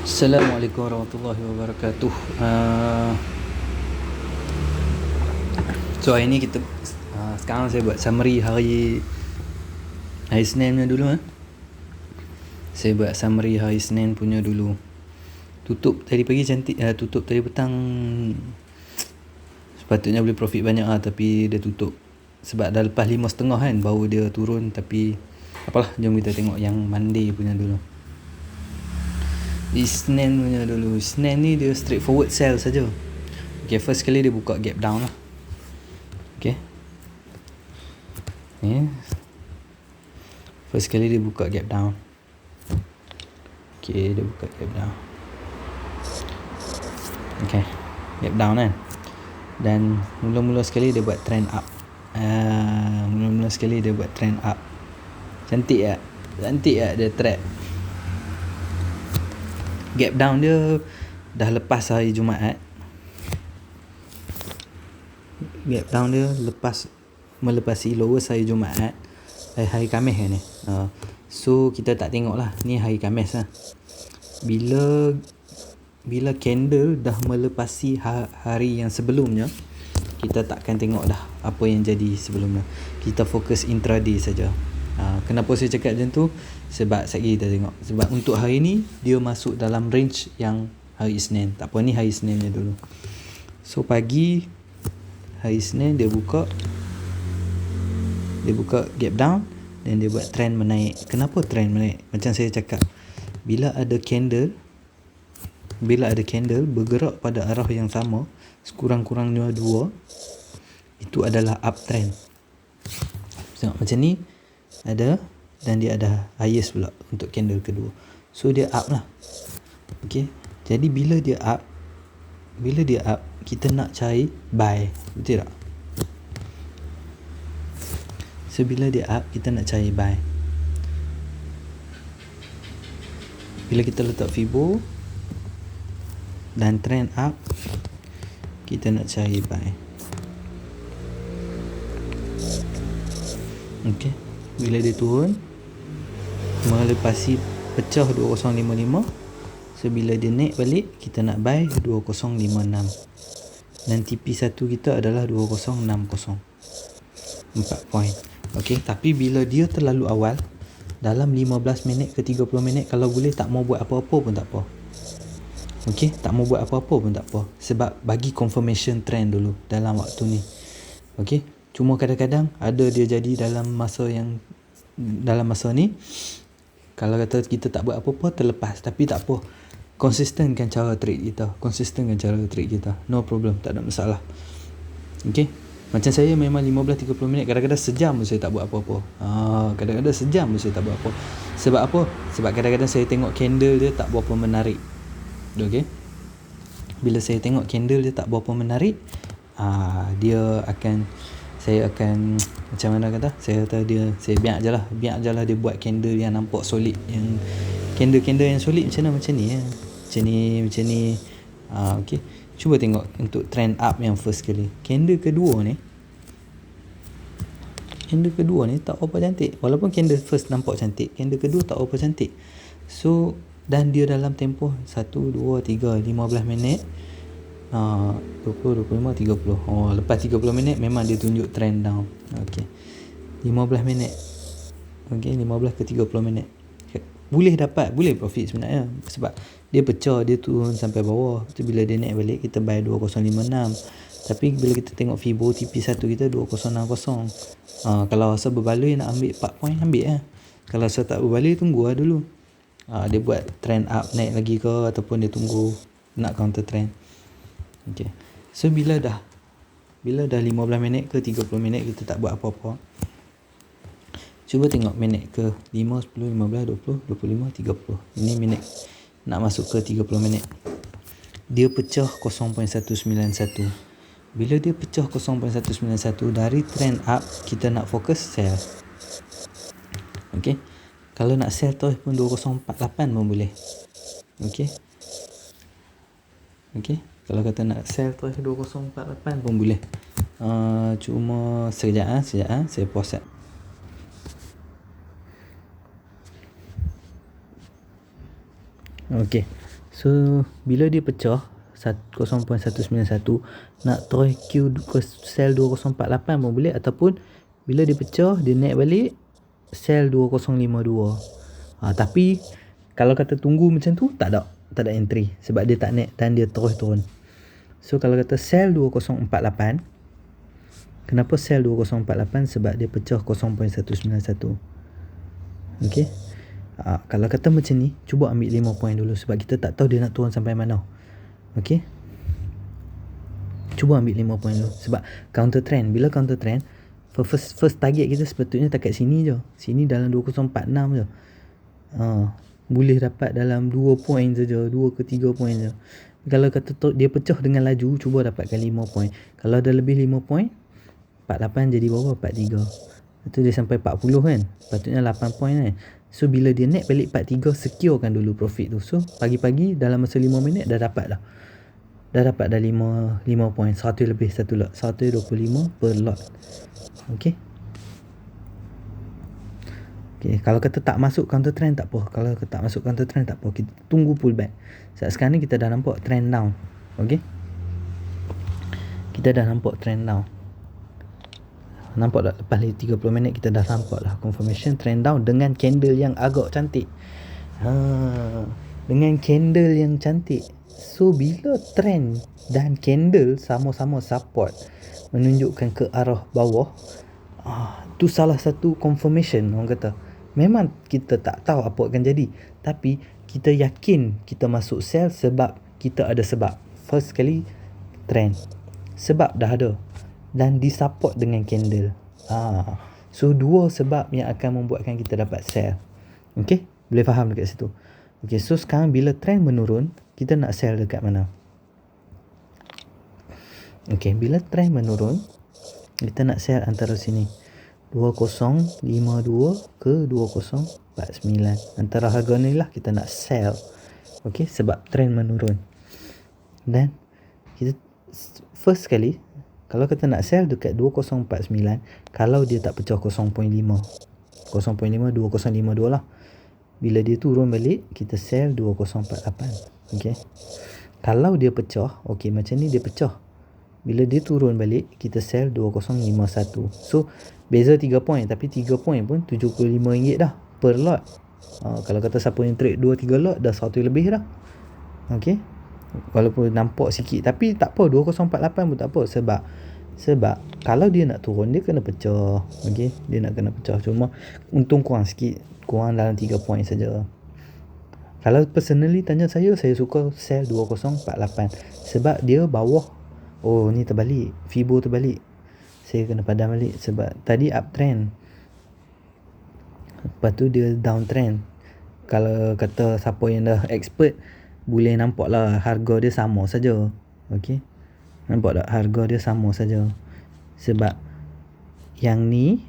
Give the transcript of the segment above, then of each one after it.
Assalamualaikum warahmatullahi wabarakatuh. So hari ni kita sekarang saya buat summary hari Isnin punya dulu. Saya buat summary hari Isnin punya dulu. Tutup tadi pagi cantik, tutup tadi petang sepatutnya boleh profit banyak tapi dia tutup sebab dah lepas 5.5 kan, baru dia turun. Tapi apalah, jom kita tengok yang Monday punya dulu. Isnin punya dulu. Isnin ni dia straightforward sell saja. Okay, first kali dia buka gap down lah. Okay, first kali dia buka gap down. Okay, dia buka gap down. Okay, gap down kan. Dan mula-mula sekali dia buat trend up. Mula-mula sekali dia buat trend up. Cantik tak? Cantik tak dia trap. Gap down dia dah lepas hari Jumaat. Gap down dia melepasi lowest hari Jumaat. Hari Khamis kan ni. So kita tak tengok lah. Ni hari Khamis lah. Bila candle dah melepasi hari yang sebelumnya, kita takkan tengok dah apa yang jadi sebelumnya. Kita fokus intraday saja. Kenapa saya cakap macam tu? Sebab sekejap kita tengok. Sebab untuk hari ni dia masuk dalam range yang hari Isnin. Tak apa, ni hari Isnin je dulu. So pagi hari Isnin dia buka gap down dan dia buat trend menaik. Kenapa trend menaik? Macam saya cakap, bila ada candle bergerak pada arah yang sama, sekurang-kurangnya 2, itu adalah uptrend. Tengok macam ni ada, dan dia ada highest pula untuk candle kedua. So dia up lah. Okay, jadi bila dia up, kita nak cari buy, betul tak? So bila dia up, kita nak cari buy. Bila kita letak Fibo dan trend up, kita nak cari buy. Okay, bila dia turun melepasi pecah 2055, so bila dia naik balik, kita nak buy 2056 dan TP1 kita adalah 2060, 4 point. Okay, tapi bila dia terlalu awal, dalam 15 minit ke 30 minit, kalau boleh tak mau buat apa-apa pun tak apa. Okay, tak mau buat apa-apa pun tak apa, sebab bagi confirmation trend dulu dalam waktu ni. Okay, cuma kadang-kadang ada dia jadi dalam masa ni, kalau kata kita tak buat apa-apa, terlepas. Tapi tak apa, konsistenkan cara trade kita, no problem, tak ada masalah. Okay, macam saya memang 15-30 minit, kadang-kadang sejam pun saya tak buat apa-apa. Kadang-kadang sejam pun saya tak buat apa. Sebab apa? Sebab kadang-kadang saya tengok candle dia tak berapa menarik. Okay, bila saya tengok candle dia tak berapa menarik, saya akan macam mana kata, saya biar je lah dia buat candle yang nampak solid, yang candle yang solid macam ni ya. Macam ni. Okay, cuba tengok untuk trend up yang first kali. Candle kedua ni tak apa cantik. Walaupun candle first nampak cantik, candle kedua tak apa cantik. So, dan dia dalam tempoh 1, 2, 3, 15 minit, 20, 25, 30. Lepas 30 minit memang dia tunjuk trend down. Okay, 15 minit. Okay, 15 ke 30 minit boleh profit sebenarnya, sebab dia pecah, dia turun sampai bawah. Tu bila dia naik balik, kita buy 2056. Tapi bila kita tengok Fibo TP1 kita 2060. Kalau rasa berbaloi nak ambil 4 point, ambil lah. Kalau rasa tak berbaloi, tunggu lah dulu. Dia buat trend up naik lagi ke, ataupun dia tunggu nak counter trend. Okay, so bila dah 15 minit ke 30 minit kita tak buat apa-apa, cuba tengok minit ke 5, 10, 15, 20, 25, 30. Ini minit nak masuk ke 30 minit. Dia pecah 0.191. Bila dia pecah 0.191 dari trend up, kita nak fokus sell. Okay, kalau nak sell terus pun 2048 pun boleh. Okay, kalau kata nak sell terus 2048 pun boleh. Cuma sekejap saya pause. Okay, So bila dia pecah 0.191, nak try Q ke sel 2048 pun boleh, ataupun bila dia pecah dia naik balik sel 2052. Tapi kalau kata tunggu macam tu tak ada entry sebab dia tak naik dan dia terus turun. So kalau kata sel 2048, kenapa sel 2048? Sebab dia pecah 0.191. Okey. Kalau kata macam ni, cuba ambil 5 poin dulu sebab kita tak tahu dia nak turun sampai mana. Okey. Cuba ambil 5 poin dulu sebab counter trend. Bila counter trend, first target kita sepatutnya dekat sini je. Sini dalam 2046 je. Boleh dapat dalam 2 poin saja, 2 ke 3 poin saja. Kalau kata dia pecah dengan laju, cuba dapatkan 5 poin. Kalau ada lebih 5 poin, 48 jadi berapa? 43. Itu dia sampai 40 kan. Patutnya 8 poin kan. So bila dia naik balik 43, securekan dulu profit tu. So pagi-pagi dalam masa 5 minit dah dapat dah. Dah dapat dah 5 poin. 100 lebih satu lot. 125 per lot. Okey. Okay, kalau kata tak masuk counter trend tak apa. Kalau tak masuk counter trend tak apa. Kita tunggu pullback. Sebab sekarang ni kita dah nampak trend down. Okay. Kita dah nampak trend down. Nampak tak lepas 30 minit kita dah nampak lah confirmation trend down dengan candle yang agak cantik. Dengan candle yang cantik. So bila trend dan candle sama-sama support menunjukkan ke arah bawah, tu salah satu confirmation orang kata. Memang kita tak tahu apa akan jadi, tapi kita yakin kita masuk sell sebab kita ada sebab. First sekali trend, sebab dah ada dan disupport dengan candle. So dua sebab yang akan membuatkan kita dapat sell. Okay, boleh faham dekat situ. Okay, so sekarang bila trend menurun, kita nak sell dekat mana? Okay, bila trend menurun, kita nak sell antara sini 2052 ke 2049. Antara harga ni lah kita nak sell. Okay, sebab trend menurun. Dan kita first sekali, kalau kita nak sell dekat 2049, kalau dia tak pecah 0.5 2052 lah. Bila dia turun balik, kita sell 2048. Okay, kalau dia pecah, okay macam ni dia pecah, bila dia turun balik, kita sell 2051. So beza 3 poin, tapi 3 poin pun RM75 dah per lot. Kalau kata siapa yang trade 2-3 lot, dah 100 lebih dah. Okay, walaupun nampak sikit, tapi tak apa, 2048 pun tak apa. Sebab kalau dia nak turun, dia kena pecah. Okay, dia nak kena pecah. Cuma untung kurang sikit, kurang dalam 3 poin saja. Kalau personally tanya saya suka sell 2048 sebab dia bawah. Oh, ni terbalik, Fibo terbalik. Saya kena padam balik sebab tadi uptrend, lepas tu dia downtrend. Kalau kata siapa yang dah expert, boleh nampak lah harga dia sama saja. Okay, nampak tak harga dia sama saja. Sebab yang ni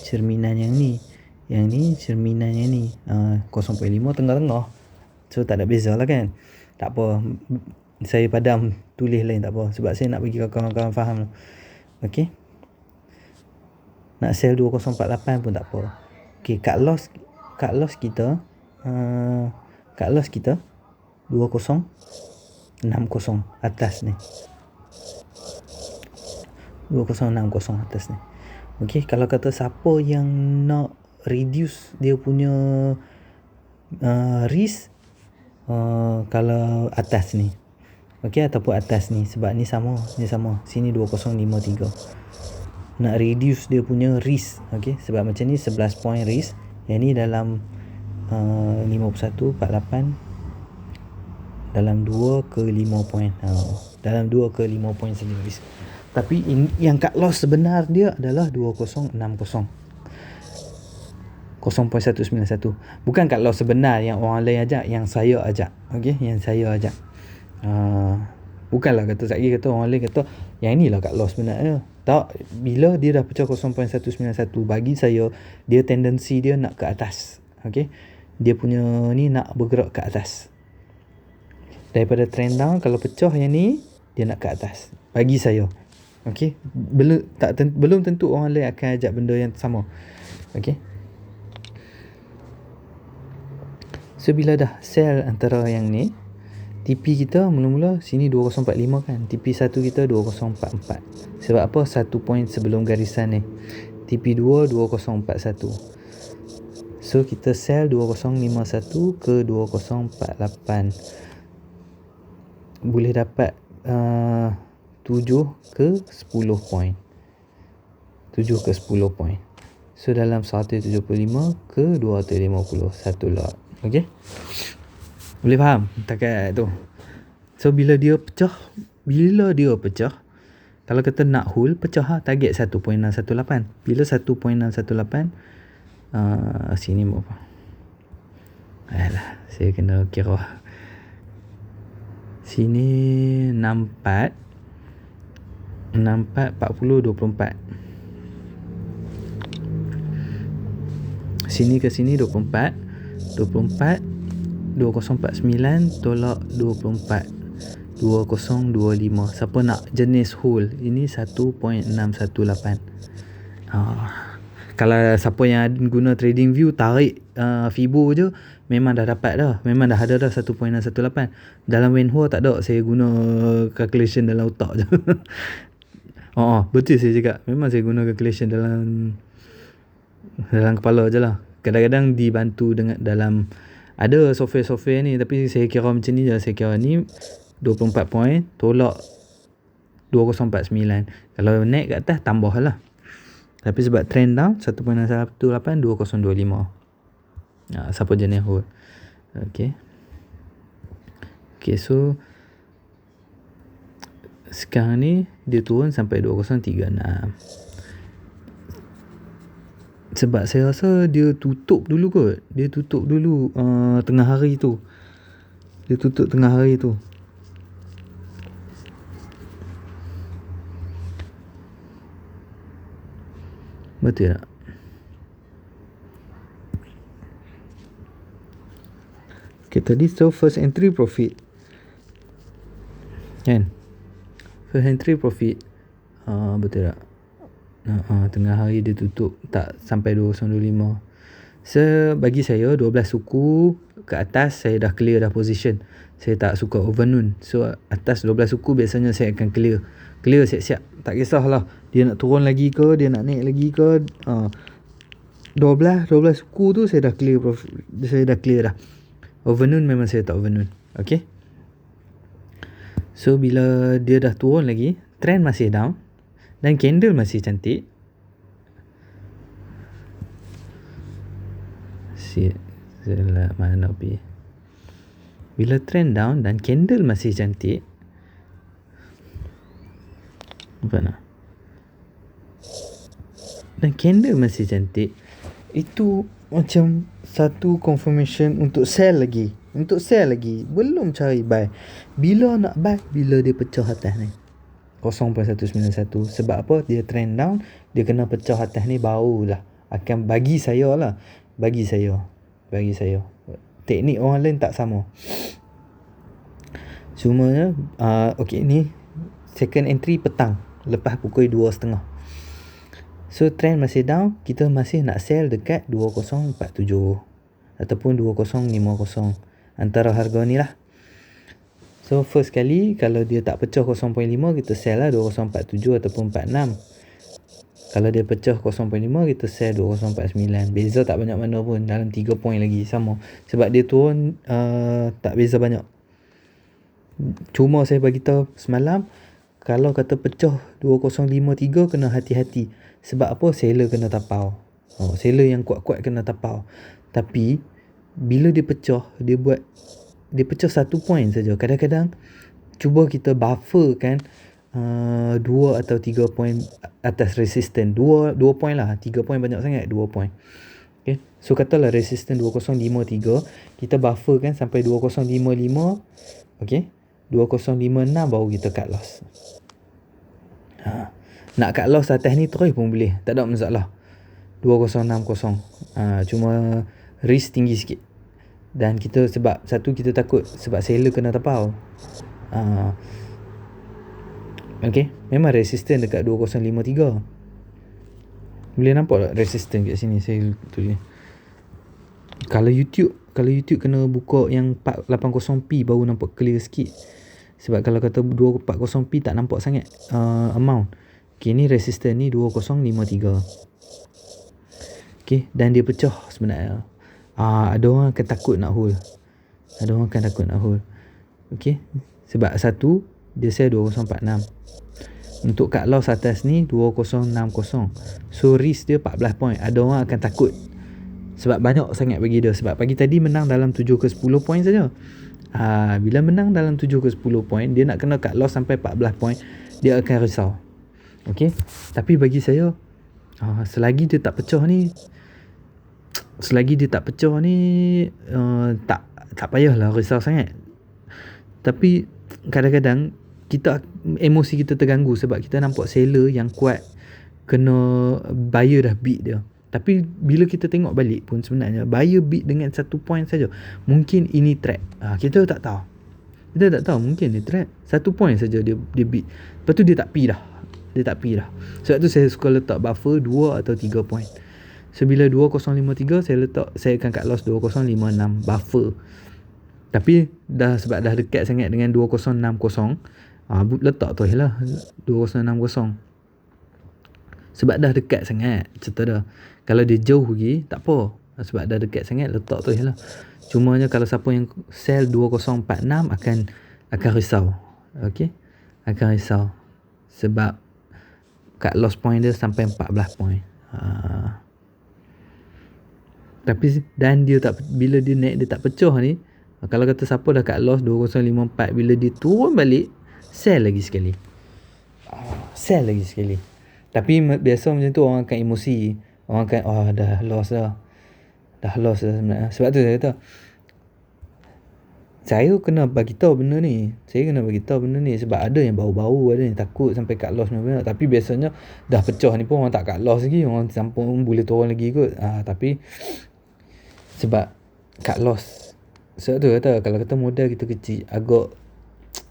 cerminan yang ni, yang ni cerminan yang ni. 0.5 tengah-tengah. So tak ada beza lah kan. Tak apa, saya padam tulis lain tak apa, sebab saya nak bagi kawan-kawan faham. Okay, nak sell 2048 pun tak apa. Okay, cut loss kita cut loss kita 2060 atas ni, 2060 atas ni. Okay, kalau kata siapa yang nak reduce dia punya risk, kalau atas ni, okay, ataupun atas ni, sebab ni sama, sini 2053. Nak reduce dia punya risk, okay, sebab macam ni 11 point risk, yang ni dalam 51, 48, dalam 2 ke 5 point, dalam 2 ke 5 point saja risk. Tapi yang cut loss sebenar dia adalah 2060, 0.191. Bukan cut loss sebenar yang orang lain ajak, yang saya ajak. Okay, yang saya ajak. Bukanlah kata sekali kata orang lain kata yang inilah cut loss sebenarnya. Tak, bila dia dah pecah 0.191, bagi saya dia tendensi dia nak ke atas. Okay, dia punya ni nak bergerak ke atas. Daripada trend down, kalau pecah yang ni, dia nak ke atas bagi saya. Okay, belum tentu orang lain akan ajak benda yang sama. Okay, so bila dah sell antara yang ni, TP kita mula-mula sini 2045 kan. TP1 kita 2044. Sebab apa? 1 point sebelum garisan ni. TP2 2041. So kita sell 2051 ke 2048. Boleh dapat 7 ke 10 point. 7 ke 10 point. So dalam 175 ke 250 satu lot. Okey? Boleh faham takat tu. So bila dia pecah, kalau kata nak hold, pecah lah, target 1.618. Bila 1.618, sini berapa? Alah, saya kena kira. Sini 64 40 24. Sini ke sini 24 2049 tolak 24 2025. Siapa nak jenis hold, ini 1.618. Kalau siapa yang guna trading view, tarik Fibo je, memang dah dapat dah, memang dah ada dah 1.618. Dalam Wenhua tak ada, saya guna calculation dalam otak je. Betul saya cakap, memang saya guna calculation dalam kepala je lah. Kadang-kadang dibantu dengan dalam ada software ni, tapi saya kira macam ni je. Saya kira ni 24 point tolak 2049. Kalau naik kat atas, tambah lah. Tapi sebab trend down 1.18 2025. Siapa jenis hold. Okay, so sekarang ni dia turun sampai 2036. Sebab saya rasa dia tutup dulu kot. Dia tutup dulu tengah hari tu. Betul tak? Okay, tadi so first entry profit kan? First entry profit betul tak? Tengah hari dia tutup tak sampai 225. Bagi saya 12 suku ke atas saya dah clear dah position. Saya tak suka overnoon. So atas 12 suku biasanya saya akan clear siap-siap. Tak kisahlah dia nak turun lagi ke, dia nak naik lagi ke. 12 suku tu saya dah clear dah. Overnoon memang saya tak overnoon. Okay, so bila dia dah turun lagi, trend masih down dan candle masih cantik. Mana pergi? Bila trend down dan candle masih cantik, dan candle masih cantik, itu macam satu confirmation untuk sell lagi. Belum cari buy. Bila nak buy? Bila dia pecah atas ni 0.191. Sebab apa? Dia trend down, dia kena pecah atas ni, barulah akan bagi saya teknik orang lain tak sama. Cumanya okay, ni second entry petang lepas pukul 2.30. So trend masih down, kita masih nak sell dekat 2047 ataupun 2050, antara harga ni lah. So first kali kalau dia tak pecah 0.5, kita sell lah 2047 ataupun 46. Kalau dia pecah 0.5, kita sell 2049. Beza tak banyak mana pun, dalam 3 point lagi sama. Sebab dia turun tak beza banyak. Cuma saya bagi tahu semalam, kalau kata pecah 2053, kena hati-hati. Sebab apa? Seller kena tapau. Seller yang kuat-kuat kena tapau. Tapi bila dia pecah, dia pecah 1 point saja. Kadang-kadang cuba kita buffer kan 2 atau 3 point atas resistance. 2 point lah. 3 point banyak sangat, 2 point. Okay, so katalah resistance 2053, kita buffer kan sampai 2055. Okay, 2056 baru kita cut loss. Nak cut loss atas ni terus pun boleh, tak ada masalah. 2060. Cuma risk tinggi sikit. Dan kita sebab satu, kita takut sebab seller kena tapau. Okay, memang resistance dekat 2053. Boleh nampak tak resistance kat sini? Saya tulis. Kalau YouTube kalau YouTube kena buka yang 480p baru nampak clear sikit. Sebab kalau kata 240p tak nampak sangat amount. Okay, ni resistor ni 2053. Okay, dan dia pecah sebenarnya. Ada orang akan takut nak hold. Okay, sebab satu dia sell 2046. Untuk cut loss atas ni 2060. So risk dia 14 point. Ada orang akan takut sebab banyak sangat bagi dia. Sebab pagi tadi menang dalam 7 ke 10 point saja. Bila menang dalam 7 ke 10 point, dia nak kena cut loss sampai 14 point, dia akan risau. Okay, tapi bagi saya selagi dia tak pecah ni tak payahlah risau sangat. Tapi kadang-kadang emosi kita terganggu sebab kita nampak seller yang kuat kena buyer dah beat dia. Tapi bila kita tengok balik pun sebenarnya buyer beat dengan 1 point saja. Mungkin ini trap. Kita tak tahu. Mungkin ni trap. 1 point saja dia beat. Lepas tu dia tak pi dah. Sebab tu saya suka letak buffer 2 atau 3 point. So bila 2053 saya akan cut loss 2056 buffer. Tapi sebab dah dekat sangat dengan 2060, letak tu lah 2060. Sebab dah dekat sangat cerita dah. Kalau dia jauh lagi tak apa. Sebab dah dekat sangat letak tu lah. Cumanya kalau siapa yang sell 2046 akan risau. Okey. Akan risau. Sebab cut loss point dia sampai 14 point. Tapi dan dia tak, bila dia naik dia tak pecah ni, kalau kata siapa dah cut loss 2054, bila dia turun balik sell lagi sekali. Tapi biasa macam tu orang akan emosi. Orang akan dah loss dah sebenarnya. Sebab tu saya kata saya kena bagi tahu benda ni. Sebab ada yang bau-bau, ada yang takut sampai cut loss benar. Tapi biasanya dah pecah ni pun orang tak cut loss lagi. Orang sampai boleh turun lagi kot. Tapi sebab cut loss. Sebab tu kata kalau kata modal kita kecil, agak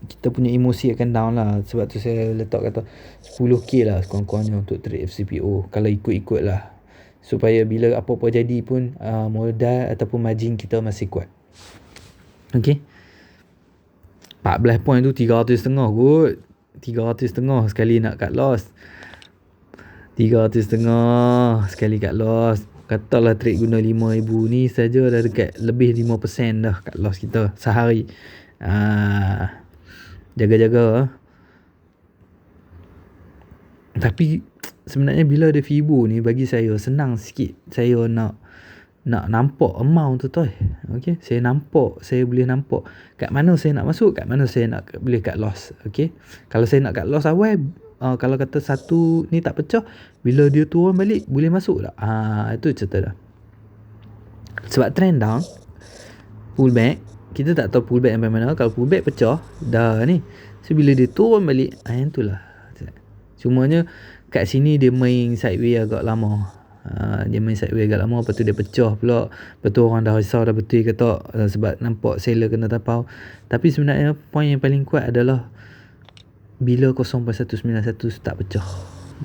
kita punya emosi akan down lah. Sebab tu saya letak kata 10k lah sekurang-kurangnya untuk trade FCPO. Kalau ikut-ikut lah, supaya bila apa-apa jadi pun modal ataupun margin kita masih kuat. Okay, 14 point tu 300.5 kot. 300.5 sekali nak cut loss. 300.5 sekali cut loss. Katalah trade guna 5,000 ni saja dah dekat lebih 5% dah cut loss kita sehari. Jaga-jaga. Tapi sebenarnya bila ada Fibo ni, bagi saya senang sikit. Saya nak nampak amount tu tau. Okay, saya boleh nampak kat mana saya nak masuk, kat mana saya nak boleh cut loss. Okay, kalau saya nak cut loss awal, kalau kata satu ni tak pecah, bila dia turun balik boleh masuk tak? Itu cerita dah. Sebab trend down, pullback, kita tak tahu pullback sampai mana. Kalau pullback pecah dah ni, so bila dia turun balik, itulah. Cumanya kat sini dia main sideways agak lama. Lepas tu dia pecah pula. Lepas tu orang dah risau dah betul ke tak, sebab nampak seller kena tapau. Tapi sebenarnya point yang paling kuat adalah bila 0.191 tak pecah,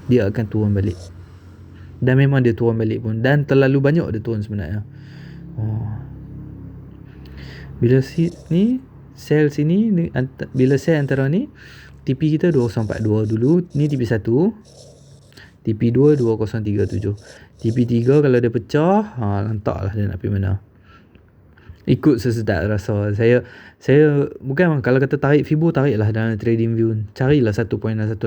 dia akan turun balik. Dan memang dia turun balik pun. Dan terlalu banyak dia turun sebenarnya. Bila ni sell sini, bila sell antara ni, TP kita 2042 dulu. Ni TP1, TP2 2037, TP3 kalau dia pecah, lantaklah dia nak pergi mana. Ikut sesedap rasa. Saya bukan kalau kata tarik Fibo, tariklah dalam trading view. Carilah 1.18.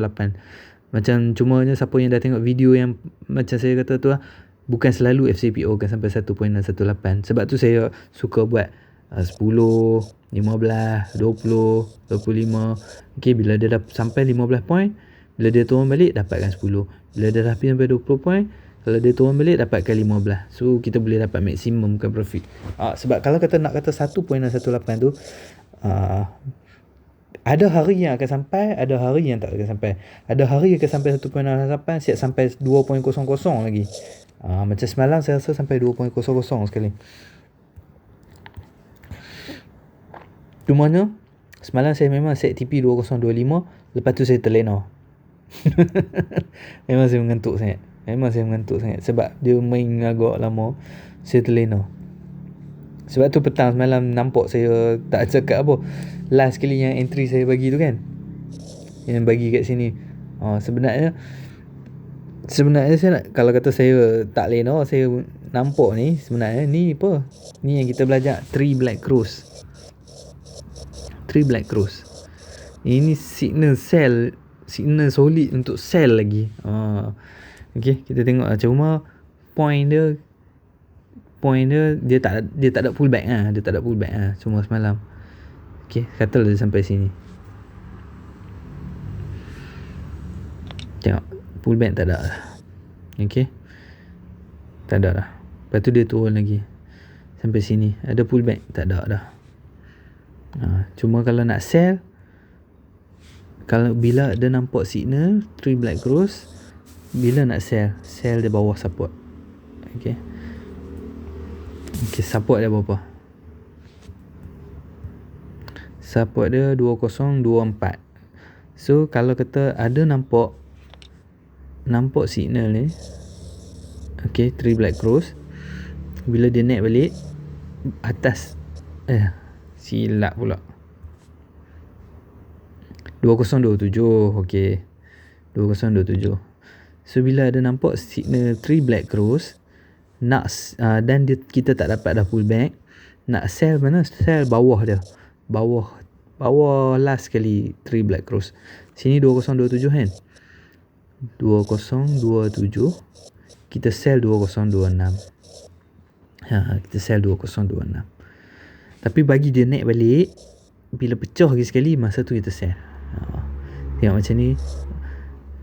Macam cumanya siapa yang dah tengok video yang macam saya kata tu bukan selalu FCPO kan sampai 1.18. Sebab tu saya suka buat 10, 15, 20, 25. Okay, bila dia dah sampai 15 point, bila dia turun balik dapatkan 10. Bila dia dah pergi sampai 20 point, kalau dia turun balik dapatkan 15. So kita boleh dapat maksimum kan profit. Sebab kalau nak kata 1.18 tu, ada hari yang akan sampai, ada hari yang tak akan sampai. Ada hari akan sampai 1.18, siap sampai 2.00 lagi. Macam semalam saya rasa sampai 2.00 sekali. Cumanya semalam saya memang set TP 2025, lepas tu saya terlena. Memang saya mengantuk sangat sebab dia main agak lama. Saya terlena. Sebab tu petang semalam nampak saya tak cakap apa. Last kali yang entry saya bagi tu kan, yang bagi kat sini. Sebenarnya saya nak, kalau kata saya tak lena, saya nampak ni sebenarnya ni apa? Ni yang kita belajar 3 Black Cross. Ini signal solid untuk sell lagi. Okey, kita tengok cuma point dia dia tak ada pullback cuma semalam. Okey, katalah dia sampai sini. Tengok, pullback tak ada dah. Okey, tak ada dah. Lepas tu dia turun lagi sampai sini, ada pullback? Tak ada dah. Cuma kalau nak sell, kalau bila ada nampak signal 3 Black Cross, bila nak sell di bawah support. Okey, support dia berapa? Support dia 2024. So kalau kata ada nampak signal ni, okey, 3 Black Cross, bila dia naik balik atas, silap pula 2027. okey, 2027. So bila ada nampak signal 3 Black Cross dan kita tak dapat dah pullback, nak sell mana? Sell bawah dia, bawah last kali 3 Black Cross sini 2027 kan, 2027 kita sell 2026. Kita sell 2026. Tapi bagi dia naik balik, bila pecah lagi sekali, masa tu kita sell. Tengok macam ni.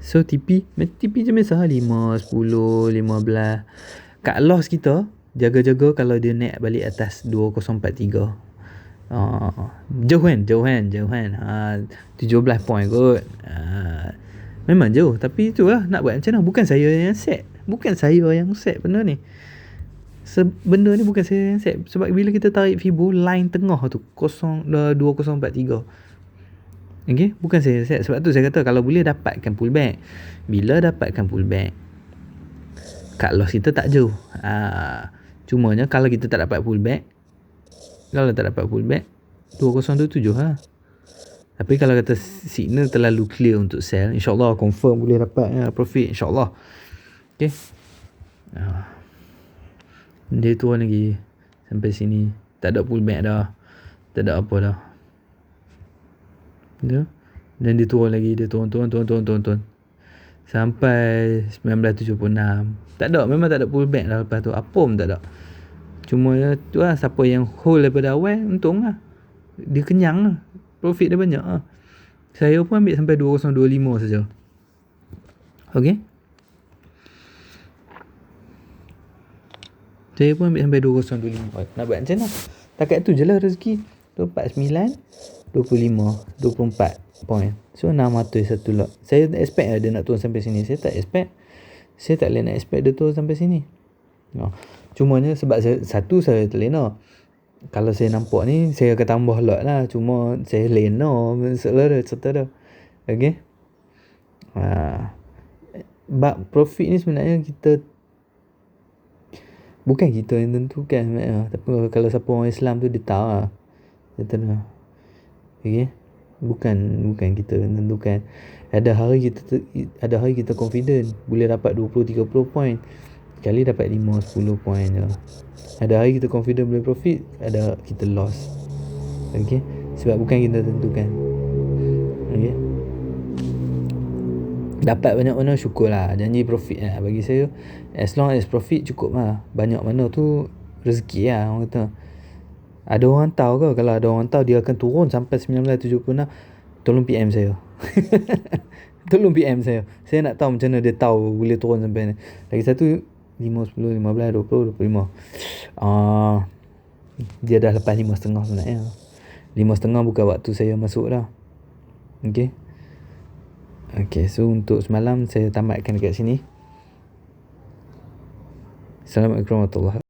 So TP je biasa 5, 10, 15. Kat loss kita jaga-jaga kalau dia naik balik atas 2043. Jauh kan 17 point kot. Memang jauh, tapi itulah, nak buat macam mana? Bukan saya yang set benda ni. Benda ni bukan saya yang set. Sebab bila kita tarik Fibo, line tengah tu 2043. Okay, bukan saya set. Sebab tu saya kata kalau boleh dapatkan pullback. Bila dapatkan pullback, cut loss kita tak jauh. Cumanya kalau kita tak dapat pullback, 2027 Tapi kalau kata signal terlalu clear untuk sell, insyaAllah confirm boleh dapat profit, insyaAllah. Okay, dia turun lagi sampai sini, tak ada pullback dah, tak ada apa dah. Dan dia turun lagi, dia turun sampai 1976. Memang tak ada pullback dah lepas tu, apa pun tak ada. Cuma tu lah, siapa yang hold daripada awal untung lah, dia kenyang lah, profit dia banyak lah. Saya pun ambil sampai 2025 saja. Okay, saya pun ambil sampai 2025. Nak buat macam mana? Takat tu je lah rezeki. 49, 25, 24 point. So 600 satu lot. Saya tak expect lah dia nak turun sampai sini. Saya tak boleh nak expect dia turun sampai sini. Cumanya sebab saya terlena. Kalau saya nampak ni, saya akan tambah lot lah. Cuma saya lena serta dah. Okay, bab profit ni sebenarnya bukan kita yang tentukan sebenarnya. Tapi kalau siapa orang Islam tu, dia tahu lah. Dia tahu. Okay, bukan kita yang tentukan. Ada hari kita confident boleh dapat 20-30 point, sekali dapat 5-10 point je. Ada hari kita confident boleh profit, ada kita loss. Okay, sebab bukan kita tentukan. Okay, dapat banyak mana syukur lah, janji profit lah. Bagi saya, as long as profit cukup lah. Banyak mana tu rezeki lah, orang kata. Ada orang tahu ke? Kalau ada orang tahu dia akan turun sampai 1976, tolong PM saya. Tolong PM saya. Saya nak tahu macam mana dia tahu boleh turun sampai ni. Lagi satu, 5, 10, 15, 20, 25. Dia dah lepas 5.5 sebenarnya. 5.5 bukan waktu saya masuk dah. Okay, so untuk semalam saya tamatkan dekat sini. Assalamualaikum warahmatullahi wabarakatuh.